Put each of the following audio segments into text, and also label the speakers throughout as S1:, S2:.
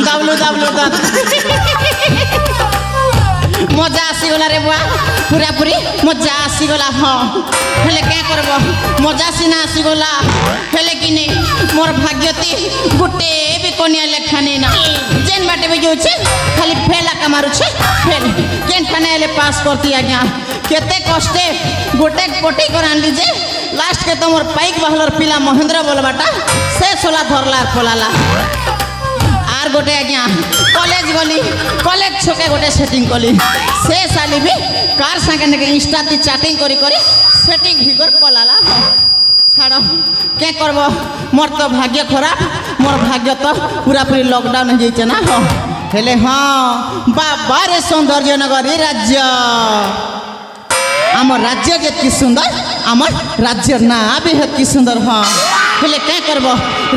S1: दाबलू दाबलू दात मजा आसीगला रे बुआ पूरा पूरी मजा आसीगला हाँ हेले क्या करब मजा सीना आसीगला हेले कि नहीं मोर भाग्यती गोटे भी कनिया लेखा नहीं ना जेन बाटे भी जाऊे खाली फेल आका मारुछे फेल केन ठाने हेले पास करती आज्ञा केते कष्टे गोटे कोटी कर आनली जे लास्ट के तो मोर पाइक बहलर पिला महेंद्र बोलबाटा से सोला धरला खोलाला आर गोटे आज्ञा कॉलेज गली कॉलेज छके गोटे सेटिंग कली से साली भी कार संगे ने इंस्टा ती चैटिंग करी करी सेटिंग भिगर पलाला छाड़ के करब मोर तो भाग्य खराब मोर भाग्य तो पूरा पूरी लॉकडाउन हो जाइए ना हो हेले हाँ बाबा रे सौंदर्य नगरी राज्य आम राज्य जितकी सुंदर आम राज्य ना भी हेतकी सुंदर हाँ हेले क्या करब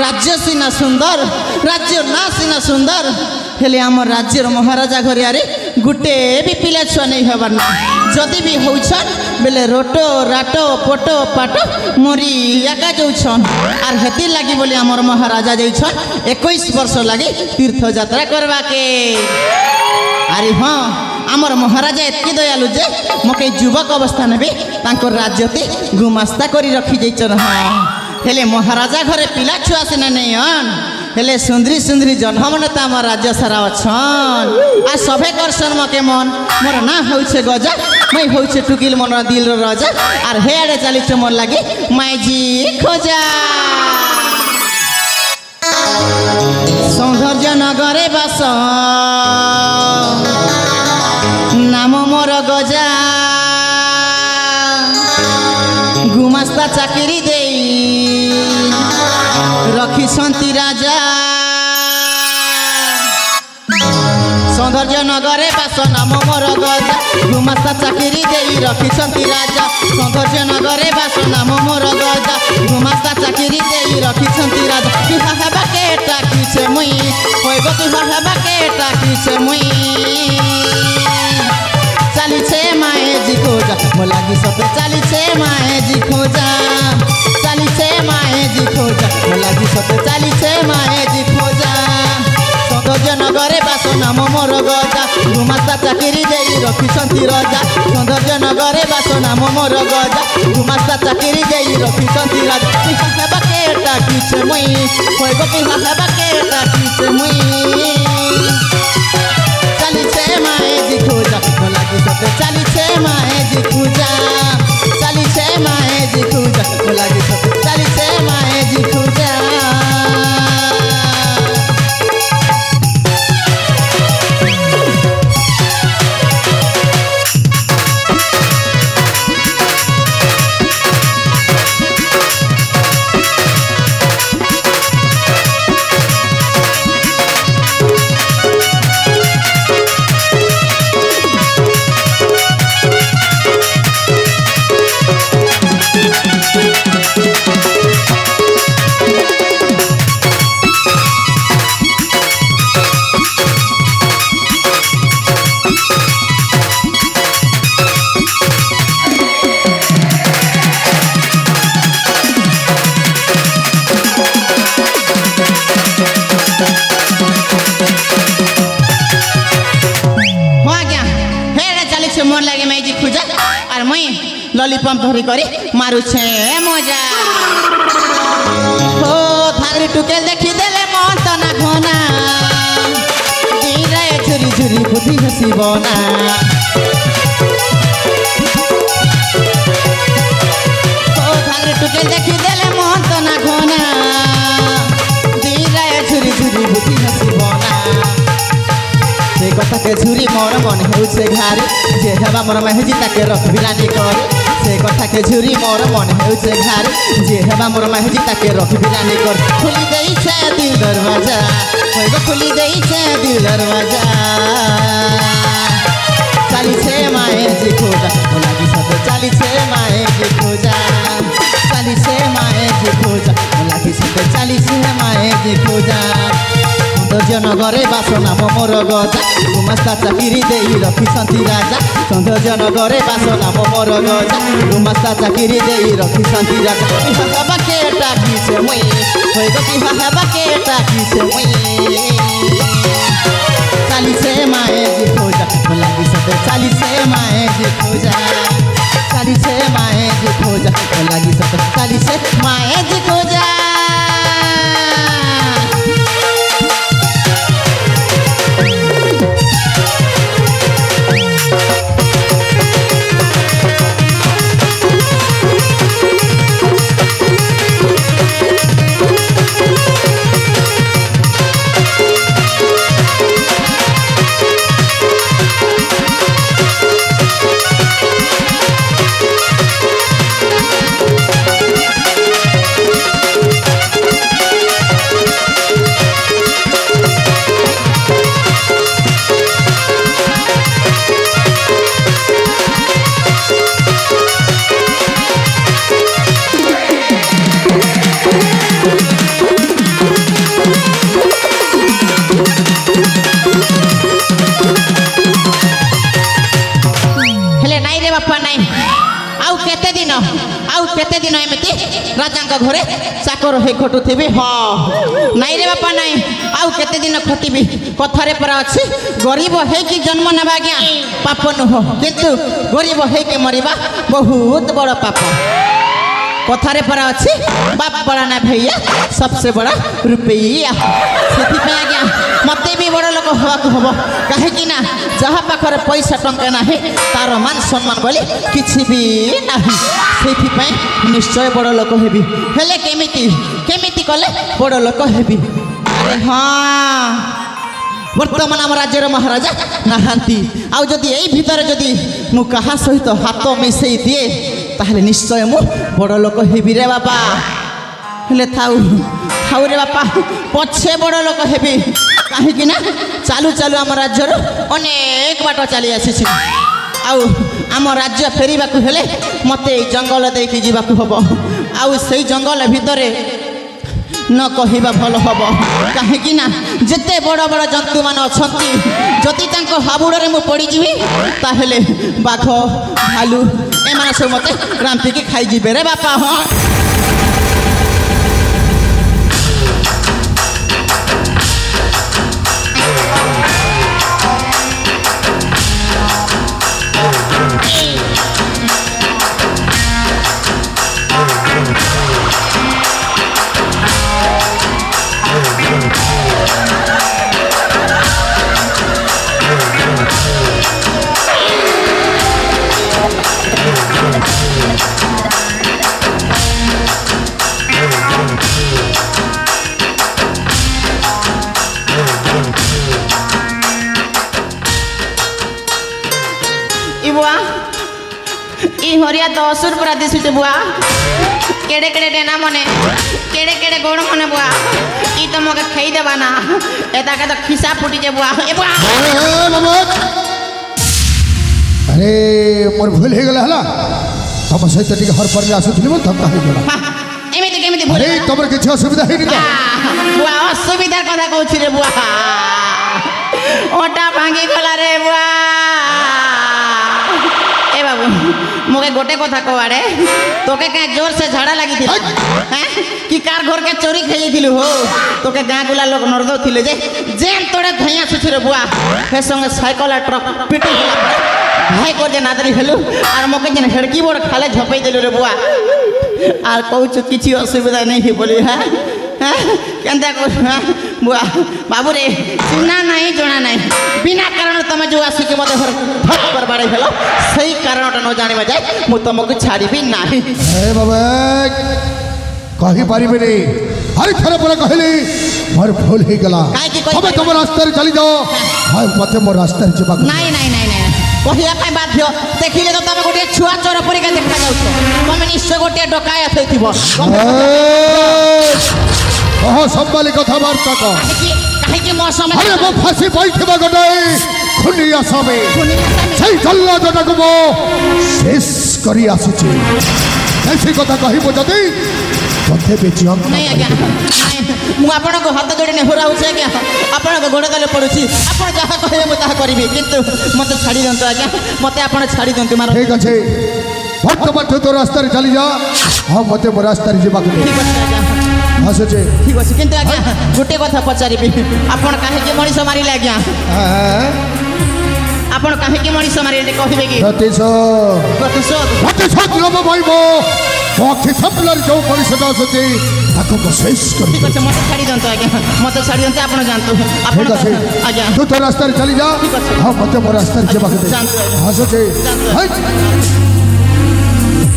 S1: राज्य सीना सुंदर राज्य ना सीना सुंदर हेले आम राज्य महाराजा घरिया गोटे भी पिला छुआ नहीं हबार ना जदि भी होछन बेले रोटो राटो पोटो पाटो मोरी एका जाऊन आर हेती लगी बोली आमर महाराजा जाइछन 21 वर्ष लगी तीर्थ यात्रा करवा के अरे हाँ आमर महाराजा एतकी दयालु जे मके युवक अवस्था ने भी राज्य गुमास्ता करी रखी जाइछन हाँ हेले महाराजा घरे पिला छुआ सीना नहीं हन हेले सुंदरी सुंदरी जन्म ने तो आम राज्य सारा अच्छन आ सभे करसन मके मन मोर ना होइछे गजा मैं होइछे टुकिल मन दिल राजा आर हे आड़े चलीछे मोर लगी माइजी खोजा सौंदर्य नगरे बास नाम मोर गजा गुमास्ता चाकरी दे रखी संती राजा सौंदर्य नगरे बास नाम मोर गजा गुमास्ता चाकरी दे रखी संती राजा सौंदर्य नगरे बास नाम मोर गजा गुमास्ता चाकरी दे रखी संती राजा बिहा हेबा के टाकिछे मुई होइबो बिहा हेबा के टाकिछे मुई चालीछे माए जी खोजा मो लागी सते चालीछे माए जी खोजा चालीछे माए जी खोजा मो लागी सते चालीछे माए जी खोजा सौंदर्य नगरे बास नाम मोर गजा गुमास्ता चाकरी दे रखी संती राजा सौंदर्य नगरे बास नाम मोर गजा गुमास्ता चाकरी दे रखी संती राजा बिहा हेबा के टाकिछे मुई होइबो बिहा हेबा के टाकिछे मुई चालीछे माए जी खोजा मो लागी सते चालीछे माए जी खोजा चालीछे माए जी खोजा मो लागी सते चालीछे माए जी खोजा लॉलीपॉप धरी करी मारू छे मजा हो थागरी टुकेल देखी देले मन तना घना दीरे झुरी झुरी बुद्धि हसी बना हो थागरी टुकेल देखी देले मन तना घना दीरे झुरी झुरी बुद्धि हसी बना से कथा के झुरी मोर मन हेउछे घारी जे हेबा मोर मेहजी ताके रखबिलानी कर से कथा के झुरी मोर मन हेउछे घारी जे हेबा मोर मेहजी ताके रखबिलानी कर खुली देई छे दिल दरवाजा होइबो खुली देई छे दिल दरवाजा चाली छे माए जी खोजा मो लागी सते चाली छे माए जी खोजा चाली छे माए जी खोजा मो लागी सते चाली छे माए जी खोजा सौंदर्य नगरे बास नाम मोर गजा गुमास्ता चाकरी दे रखिसंती राजा सौंदर्य नगरे बास नाम मोर गजा गुमास्ता चाकरी दे रखिसंती राजा हवा के टाकी से मुई होय गति हवा के टाकी से मुई चाली से माए जी खोजा लागी सते चाली से माए जी खोजा चाली से माए जी खोजा लागी सते चाली से माए जी खोजा केते दिन एमती राजा घरे चाकर हे खटुथी हाँ नाई रे बापा नाई आउ केते दिन खटिबी कथारे पर अच्छी गरीब है कि जन्म नेबा आज्ञा पाप नुह किंतु गरीब है कि मरिबा बहुत बड़ पाप कथारे पर अच्छी बाप बड़ा ना भैया सबसे बड़ा रुपया से आज्ञा मत भी बड़ लोक हवाक हम कहीं जहाँ पाखर पैसा टंका ना तार मान सम्मान बोली किसी भी ना से निश्चय बड़ लोक हेबी हेले केमिति कले बड़ लोक हेबी अरे हाँ वर्तमान आम राज्यर महाराजा नहांती आउ जदि एई भितर जदि मु कहा सहित हाथ मिसई दिए ताहले निश्चय मु बड़ लोक हेबी रे बापा हेले थाउ थाउ रे बापा पछे बड़ लोक हेबी कहीं ना चालू चालू आम राज्यर अनेक बाट चली आसी आउ आम राज्य फेरिबा हेले मते जंगल देकी जीवाकू हबो आउ सेई जंगल भितरे न कहवा भल हम कहीं जिते बड़ बड़ जंतु मान अच्छा जदि हाबुड़े मुझे पड़जी ताहले बाघ भालू एम सब मत रांपिकी खाईजी रे बापा हाँ हरिया 10 रुपया दिशुचे बुआ केड़े केड़े डेना मने केड़े केड़े गोड़ मने बुआ ई तो मके खाई देबा ना एता के तो खिसा फुटी जे बुआ ए बुआ
S2: अरे मोर भूल हे गेला हला तब सहित टिके हर पर में आसुथली mo धक्का हे गेला
S1: एमिति केमिति भूल
S2: अरे तमर किछ असुविधा हे निका
S1: बुआ असुविधा कथा कहछि रे बुआ ओटा भांगी गला रे बुआ ए बाबू मुझे गोटे कथा कहे तोके क्या जोर से झाड़ा लगी थी कि कार घर के चोरी खेली हो तोके गाँ गुला लोग नरदौ थिले जे जेन तोड़े धैया सुछरे बुआ हे संगे साइकिल ट्रक पिटी भाई को जे नादरी हेलु आर मके जेन हेड़की बोर खाले झपई देलु रे बुआ आर कहू किछि असुविधा नहीं थी बोली है केंता को बुआ बाबू रे चिन्ना नहीं जोना नहीं बिना कारण तुम जो आसिक मत भट पर बाड़े भेल सही कारण न जाने जाए मु तुमको छाड़बी ना
S2: हे बाबा कहि परिबे रे हर थरे पर कहली मोर भूल हे गला हम तुम रास्ता रे चली जाओ हाय मते मोर रास्ता रे जबा
S1: नहीं नहीं नहीं नहीं कहिया पाए बाध्य देखिले तो तुम गोटे छुआ चोर परिका देखा जाउछ तुम निश्चय गोटे डकायत हेतिबो
S2: कह संभाली कथबार्ता
S1: कहीं कि मौसम
S2: अरे मो फांसी बैठबा गोटे खुनिया समय सही जल्ला जटक मो शेष करी आसीछि ऐसी कथा कहिबो जदि ମୋତେ ବେଚି
S1: ନାଇଁ ଆଜ୍ଞା ନାଇଁ ମୁଁ ଆପଣଙ୍କ ହାତ ଯୋଡ଼ି ନେହୁରା ହେଉଛି ଆଜ୍ଞା ଆପଣଙ୍କ ଗୋଡ଼ ତଳେ ପଡ଼ୁଛି ଆପଣ ଯାହା କହିବେ ମୁଁ ତାହା କରିବି କିନ୍ତୁ ମୋତେ ଛାଡ଼ି ଦିଅନ୍ତୁ ଆଜ୍ଞା ମୋତେ ଆପଣ ଛାଡ଼ି ଦିଅନ୍ତୁ ମାର
S2: ଠିକ୍ ଅଛି ବର୍ତ୍ତମାନ ତୁ ତୋ ରାସ୍ତାରେ ଚାଲି ଯା ଆଉ ମୋତେ ମୋ ରାସ୍ତାରେ ଯିବାକୁ ଦେ
S1: ଠିକ୍ ଅଛି ଆଜ୍ଞା
S2: ଆସୁଛି
S1: ଠିକ୍ ଅଛି କିନ୍ତୁ ଆଜ୍ଞା ଗୋଟେ କଥା ପଚାରିବି ଆପଣ କାହିଁକି ମଣିଷ ମାରିଲେ ଆଜ୍ଞା ଆପଣ କାହିଁକି ମଣିଷ ମାରିଲେ କହିବେ କି
S2: ପ୍ରତିଶୋଧ ନେବ ଭାଇ ମୋ ଆଖି ସାମ୍ନାରେ ଯେଉଁ ମଣିଷଟା ଆସୁଛି ତାକୁ ମୁଁ ଶେଷ କରିବି
S1: ଠିକ୍ ଅଛି ମୋତେ ଛାଡ଼ି ଦିଅନ୍ତୁ ଆଜ୍ଞା ମୋତେ ଛାଡ଼ି ଦିଅନ୍ତୁ ଆପଣ ଯାଆନ୍ତୁ ଆପଣ
S2: ଠିକ୍ ଅଛି
S1: ଆଜ୍ଞା
S2: ତୁ ତୋ ରାସ୍ତାରେ ଚାଲି ଯା
S1: ଠିକ୍ ଅଛି
S2: ଆଉ ମୋତେ ମୋ ରାସ୍ତାରେ ଯିବାକୁ ଦେ
S1: ଯାଆନ୍ତୁ
S2: ଆସୁଛି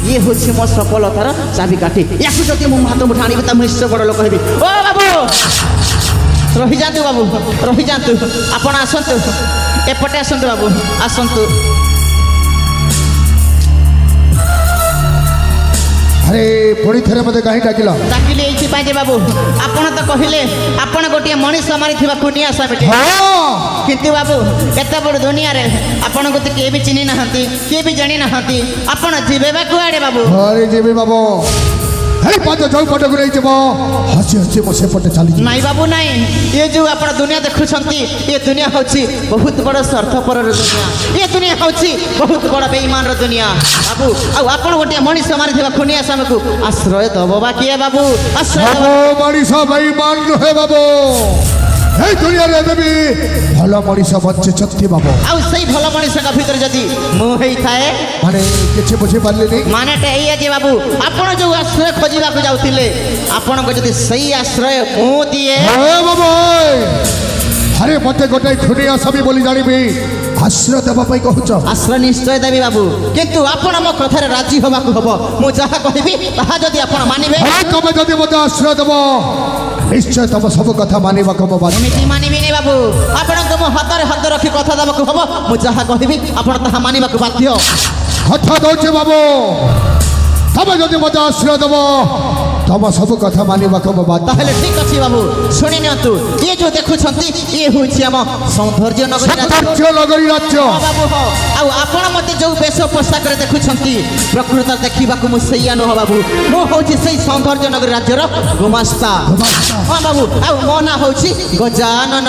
S1: ଇଏ ହେଉଛି ମୋ ସଫଳତାର ଚାବିକାଠି ୟାକୁ ଯଦି ମୁଁ ହାତ ମୁଠା ଆଣିବି ତା ନିଶ୍ଚୟ ବଡ଼ ଲୋକ ହେବି ଓ ବାବୁ ରହିଯାଆନ୍ତୁ ବାବୁ ରହିଯାଆନ୍ତୁ ଆପଣ ଆସନ୍ତୁ ଏପଟେ ଆସନ୍ତୁ ବାବୁ ଆସନ୍ତୁ
S2: ଆରେ ପୁଣି ଥରେ ମୋତେ କାହିଁ ଡାକିଲ
S1: ଡାକିଲି ଏଇଥିପାଇଁ ଯେ ବାବୁ ଆପଣ ତ କହିଲେ ଆପଣ ଗୋଟିଏ ମଣିଷ ମାରିଥିବା କୁନିଆ ସାମିଟି କିନ୍ତୁ ବାବୁ ଏତେ ବଡ଼ ଦୁନିଆରେ ଆପଣଙ୍କୁ ତ କିଏ ବି ଚିହ୍ନି ନାହାନ୍ତି କିଏ ବି ଜାଣି ନାହାନ୍ତି ଆପଣ ଯିବେ ବା କୁଆଡ଼େ ବାବୁ
S2: ଘରେ ଯିବି ବାବୁ ହେଇ ପାଞ୍ଚ ଯେଉଁ ପଟକୁ ନେଇଯିବ ହସି ହସି ମୁଁ ସେପଟେ ଚାଲିଯିବି
S1: ନାଇଁ ବାବୁ ନାଇଁ ଏ ଯେଉଁ ଆପଣ ଦୁନିଆ ଦେଖୁଛନ୍ତି ଏ ଦୁନିଆ ହେଉଛି ବହୁତ ବଡ଼ ସ୍ୱାର୍ଥପରର ଦୁନିଆ ଏ ଦୁନିଆ ହେଉଛି ବହୁତ ବଡ଼ ବେଇମାନର ଦୁନିଆ ବାବୁ ଆଉ ଆପଣ ଗୋଟିଏ ମଣିଷ ମାରିଥିବା ଖୁନିଆ ସ୍ୱାମୀକୁ ଆଶ୍ରୟ ଦେବ ବା କିଏ ବାବୁ ଆଶ୍ରୟ
S2: ମଣିଷ ବେଇମାନ ନୁହେଁ ବାବୁ এই দুনিয়াରେ ଏବେ ବି ଭଲ ମଣିଷ ବଞ୍ଚିଛନ୍ତି ବାବୁ
S1: ଆଉ ସେଇ ଭଲ ମଣିଷଙ୍କ ଭିତରେ ଯଦି ମୁଁ ହେଇଥାଏ
S2: ମାନେ କିଛି ବୁଝିପାରିଲିନି
S1: ମାନେଟା ଏଇଆ ଯେ ବାବୁ ଆପଣ ଯେଉଁ ଆଶ୍ରୟ ଖୋଜିବାକୁ ଯାଉଥିଲେ ଆପଣଙ୍କୁ ଯଦି ସେଇ ଆଶ୍ରୟ ମୁଁ ଦିଏ
S2: ବାବୁ ଆରେ ମୋତେ ଗୋଟେ ଖୁନି ଆସାମୀ ବୋଲି ଜାଣିବି ଆଶ୍ରୟ ଦେବା ପାଇଁ କହୁଛ
S1: ଆଶ୍ରୟ ନିଶ୍ଚୟ ଦେବି ବାବୁ କିନ୍ତୁ ଆପଣ ମୋ କଥାରେ ରାଜି ହେବାକୁ ହବ ମୁଁ ଯାହା କହିବି ତାହା ଯଦି ଆପଣ ମାନିବେ
S2: ତମେ ଯଦି ମୋତେ ଆଶ୍ରୟ ଦେବ ନିଶ୍ଚୟ ତମ ସବୁ କଥା ମାନିବାକୁ ହବ
S1: ଏମିତି ମାନିବିନି ବାବୁ ଆପଣଙ୍କୁ ମୋ ହାତରେ ହାତ ରଖି କଥା ଦେବାକୁ ହବ ମୁଁ ଯାହା କହିବି ଆପଣ ତାହା ମାନିବାକୁ ବାଧ୍ୟ
S2: କଥା ଦଉଛି ବାବୁ ତମେ ଯଦି ମୋତେ ଆଶ୍ରୟ ଦେବ ତମ ସବୁ କଥା ମାନିବାକୁ ହବ
S1: ତାହେଲେ ଠିକ୍ ଅଛି ବାବୁ ଶୁଣି ନିଅନ୍ତୁ ଇଏ ଯେଉଁ ଦେଖୁଛନ୍ତି ଇଏ ହେଉଛି ଆମ ସୌନ୍ଦର୍ଯ୍ୟ
S2: ନଗରୀ ରାଜ୍ୟ
S1: ବାବୁ ଆଉ ଆପଣ ମୋତେ ଯେଉଁ ବେଶ ପୋଷାକରେ ଦେଖୁଛନ୍ତି ପ୍ରକୃତରେ ଦେଖିବାକୁ ମୁଁ ସେଇଆ ନୁହଁ ବାବୁ ମୁଁ ହେଉଛି ସେଇ ସୌନ୍ଦର୍ଯ୍ୟ ନଗରୀ ରାଜ୍ୟର ଗୁମାସ୍ତା ହଁ ବାବୁ ଆଉ ମୋ ନାଁ ହେଉଛି ଗଜାନନ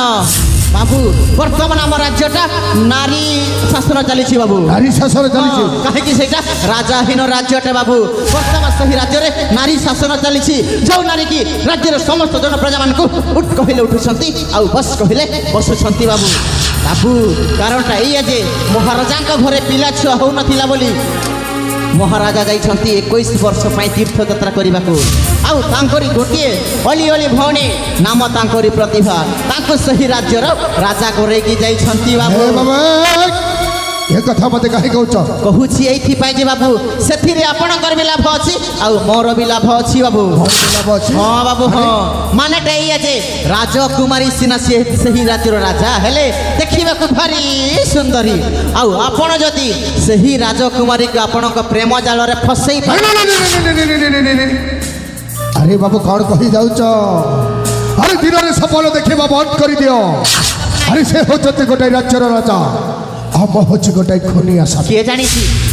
S1: ବାବୁ ବର୍ତ୍ତମାନ ଆମ ରାଜ୍ୟଟା ନାରୀ ଶାସନ ଚାଲିଛି ବାବୁ
S2: ନାରୀ ଶାସନ ଚାଲିଛି
S1: କାହିଁକି ସେଇଟା ରାଜାହୀନ ରାଜ୍ୟଟେ ବାବୁ ବର୍ତ୍ତମାନ ସେହି ରାଜ୍ୟରେ ନାରୀ ଶାସନ ଚାଲିଛି ଯେଉଁ ନାରୀ କି ରାଜ୍ୟର ସମସ୍ତ ଜନପ୍ରଜାମାନଙ୍କୁ ଉଠ କହିଲେ ଉଠୁଛନ୍ତି ଆଉ ବସ୍ କହିଲେ ବସୁଛନ୍ତି ବାବୁ ବାବୁ କାରଣଟା ଏଇଆ ଯେ ମହାରାଜାଙ୍କ ଘରେ ପିଲା ଛୁଆ ହେଉନଥିଲା ବୋଲି ମହାରାଜା ଯାଇଛନ୍ତି 21 ବର୍ଷ ପାଇଁ ତୀର୍ଥଯାତ୍ରା କରିବାକୁ ଆଉ ତାଙ୍କରି ଗୋଟିଏ ଅଲି ଅଲି ଭଉଣୀ ନାମ ତାଙ୍କରି ପ୍ରତିଭା ତାଙ୍କୁ ସେହି ରାଜ୍ୟର ରାଜା କରେଇକି ଯାଇଛନ୍ତି ବାବୁ
S2: ଏ କଥା ମୋତେ କାହିଁ କହୁଛ
S1: କହୁଛି ଏଇଥିପାଇଁ ଯେ ବାବୁ ସେଥିରେ ଆପଣଙ୍କର ବି ଲାଭ ଅଛି ଆଉ ମୋର ବି ଲାଭ ଅଛି ବାବୁ ହଁ ବାବୁ ହଁ ମାନେଟା ଏଇଆ ଯେ ରାଜକୁମାରୀ ସିନା ସେହି ରାଜ୍ୟର ରାଜା ହେଲେ ଦେଖିବାକୁ ଭାରି ସୁନ୍ଦରୀ ଆଉ ଆପଣ ଯଦି ସେହି ରାଜକୁମାରୀକୁ ଆପଣଙ୍କ ପ୍ରେମ ଜାଲରେ ଫସେଇ
S2: ଆରେ ବାବୁ କ'ଣ କହି ଯାଉଛ ଆରେ ଦିନରେ ସଫଳ ଦେଖିବା ବନ୍ଦ କରିଦିଅ ଆରେ ସେ ହେଉଛନ୍ତି ଗୋଟାଏ ରାଜ୍ୟର ରାଜା ଆମ ହେଉଛି ଗୋଟାଏ ଖୁନିଆ ସ୍ୱାମୀ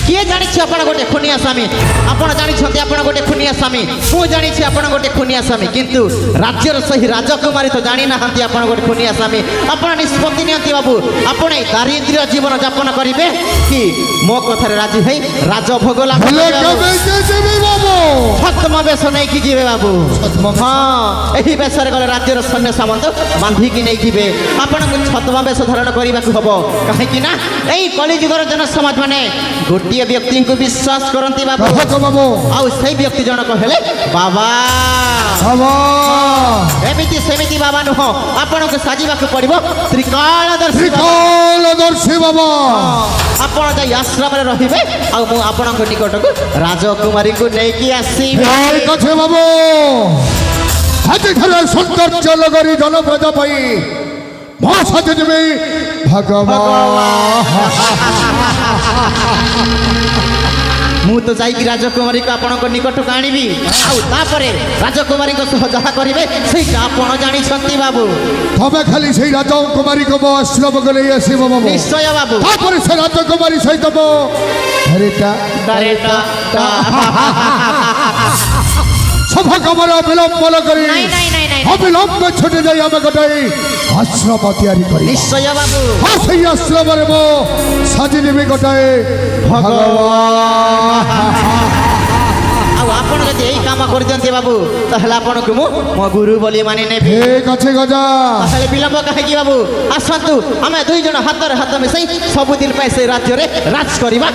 S1: କିଏ ଜାଣିଛି ଆପଣ ଗୋଟେ ଖୁନିଆ ସ୍ୱାମୀ ଆପଣ ଜାଣିଛନ୍ତି ଆପଣ ଗୋଟେ ଖୁନିଆ ସ୍ୱାମୀ ମୁଁ ଜାଣିଛି ଆପଣ ଗୋଟେ ଖୁନିଆ ସ୍ୱାମୀ କିନ୍ତୁ ରାଜ୍ୟର ସେହି ରାଜକୁମାରୀ ତ ଜାଣିନାହାନ୍ତି ଆପଣ ଗୋଟେ ଖୁନିଆ ସ୍ୱାମୀ ଆପଣ ନିଷ୍ପତ୍ତି ନିଅନ୍ତି ବାବୁ ଆପଣ ଏଇ ଦାରିଦ୍ର୍ୟ ଜୀବନ ଯାପନ କରିବେ କି ମୋ କଥାରେ ରାଜି ହେଇ ରାଜଭୋଗ ଲାଭ ଛଦ୍ମ ବେଶ ନେଇକି ଯିବେ ବାବୁ ହଁ ଏହି ବେଶରେ ଗଲେ ରାଜ୍ୟର ସୈନ୍ୟ ସାମନ୍ତ ବାନ୍ଧିକି ନେଇଯିବେ ଆପଣଙ୍କୁ ଛଦ୍ମ ବେଶ ଧାରଣ କରିବାକୁ ହବ କାହିଁକି ନା এই কলিযুগর জনসমাজ মানে গোটিয়ে ব্যক্তিকে বিশ্বাস করতে বাবু আউ সেই ব্যক্তি জনক হেলে বাবা এমিতি সেমিতি বাবা নুহ আপনাকে সাজিবাকে পড়িব ত্রিকালদর্শী বাবা আপন যাই আশ্রমে রহিবে আউ মু আপনাଙ୍କ নিকটକୁ রাজকুমারীকে নেইকি আসিবে
S2: ঠিক আছে বাবু আজ ঠারে সৌন্দর্য নগরী জনপ্রজা পাই মা সাজে দেবে
S1: ମୁଁ ତ ଯାଇକି ରାଜକୁମାରୀକୁ ଆପଣଙ୍କ ନିକଟକୁ ଆଣିବି ଆଉ ତାପରେ ରାଜକୁମାରୀଙ୍କ ସହ ଯାହା କରିବେ ସେଇଟା ଆପଣ ଜାଣିଛନ୍ତି ବାବୁ
S2: ତମେ ଖାଲି ସେଇ ରାଜକୁମାରୀକୁ ମୋ ଆଶ୍ରମକୁ ନେଇ ଆସିବ ବାବୁ
S1: ନିଶ୍ଚୟ ବାବୁ
S2: ତାପରେ ସେ ରାଜକୁମାରୀ ସହିତ ସୌଭାଗ୍ୟ ସମୟ ବିଳମ୍ବ ନ କରି
S3: ନାଇଁ ନାଇଁ ନାଇଁ ନାଇଁ
S2: ଅବିଳମ୍ବ ଛୁଟି ଯାଇ ଆମେ ଗୋଟାଏ ଆଶ୍ରମ ତିଆରି କରି
S1: ନିଶ୍ଚୟ ବାବୁ
S2: ହଁ ସେଇ ଆଶ୍ରମରେ ମୁଁ ସାଜି ନେବି ଗୋଟାଏ ଭଗବାନ।
S1: ଆଉ ଆପଣ ଯଦି ଏଇ କାମ କରିଦିଅନ୍ତି ବାବୁ ତାହେଲେ ଆପଣଙ୍କୁ ମୁଁ ମୋ ଗୁରୁ ବୋଲି ମାନି ନେବି।
S2: ଠିକ ଅଛି ଗଜା।
S1: ତାହେଲେ ବିଳମ୍ବ କାହିଁକି ବାବୁ ଆସନ୍ତୁ ଆମେ ଦୁଇ ଜଣ ହାତରେ ହାତ ମିଶାଇ ସବୁଦିନ ପାଇଁ ସେ ରାଜ୍ୟରେ ରାଜ କରିବା।